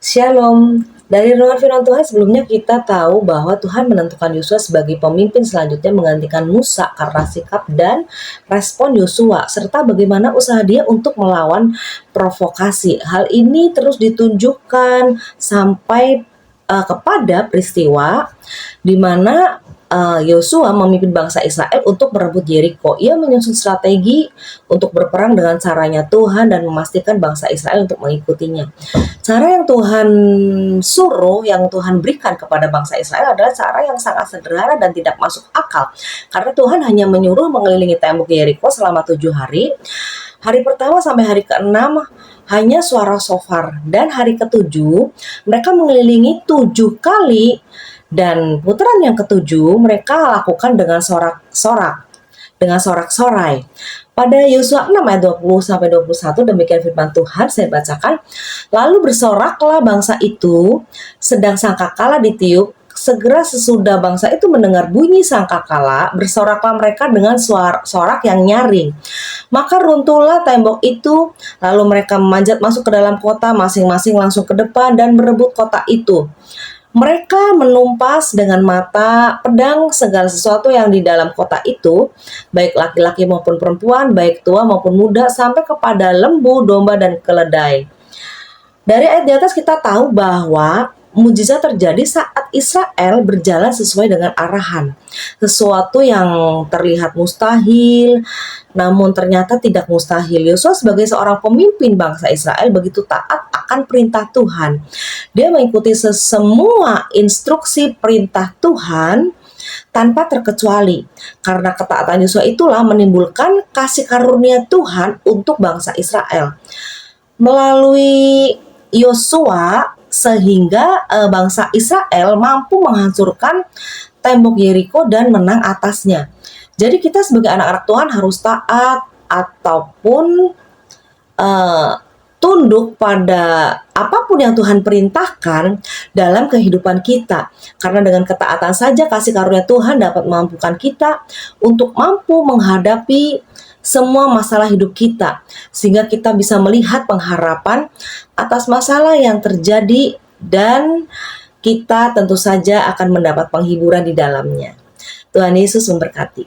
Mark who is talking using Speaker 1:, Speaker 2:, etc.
Speaker 1: Shalom. Dari renungan firman Tuhan sebelumnya kita tahu bahwa Tuhan menentukan Yosua sebagai pemimpin selanjutnya menggantikan Musa karena sikap dan respon Yosua serta bagaimana usaha dia untuk melawan provokasi. Hal ini terus ditunjukkan sampai kepada peristiwa di mana Yosua memimpin bangsa Israel untuk merebut Yeriko. Ia menyusun strategi untuk berperang dengan caranya Tuhan dan memastikan bangsa Israel untuk mengikutinya. Cara yang Tuhan suruh, yang Tuhan berikan kepada bangsa Israel adalah cara yang sangat sederhana dan tidak masuk akal. Karena Tuhan hanya menyuruh mengelilingi tembok Yeriko selama 7 hari. Hari pertama sampai hari ke-6 hanya suara shofar, dan hari ke-7 mereka mengelilingi 7 kali, dan putaran yang ke-7 mereka lakukan dengan sorak-sorai. Pada Yosua 6 ayat 20 sampai 21 demikian firman Tuhan, saya bacakan. Lalu bersoraklah bangsa itu sedang sangkakala ditiup. Segera sesudah bangsa itu mendengar bunyi sangkakala, bersoraklah mereka dengan sorak yang nyaring. Maka runtuhlah tembok itu, lalu mereka memanjat masuk ke dalam kota, masing-masing langsung ke depan dan merebut kota itu. Mereka menumpas dengan mata, pedang, segala sesuatu yang di dalam kota itu, baik laki-laki maupun perempuan, baik tua maupun muda, sampai kepada lembu, domba, dan keledai. Dari ayat di atas kita tahu bahwa mujizat terjadi saat Israel berjalan sesuai dengan arahan. Sesuatu yang terlihat mustahil, namun ternyata tidak mustahil. Yosua sebagai seorang pemimpin bangsa Israel begitu taat akan perintah Tuhan. Dia mengikuti semua instruksi perintah Tuhan tanpa terkecuali. Karena ketaatan Yosua itulah menimbulkan kasih karunia Tuhan untuk bangsa Israel. Melalui Yosua sehingga bangsa Israel mampu menghancurkan tembok Yeriko dan menang atasnya. Jadi kita sebagai anak-anak Tuhan harus taat ataupun tunduk pada apapun yang Tuhan perintahkan dalam kehidupan kita. Karena dengan ketaatan saja kasih karunia Tuhan dapat memampukan kita untuk mampu menghadapi semua masalah hidup kita, sehingga kita bisa melihat pengharapan atas masalah yang terjadi dan kita tentu saja akan mendapat penghiburan di dalamnya. Tuhan Yesus memberkati.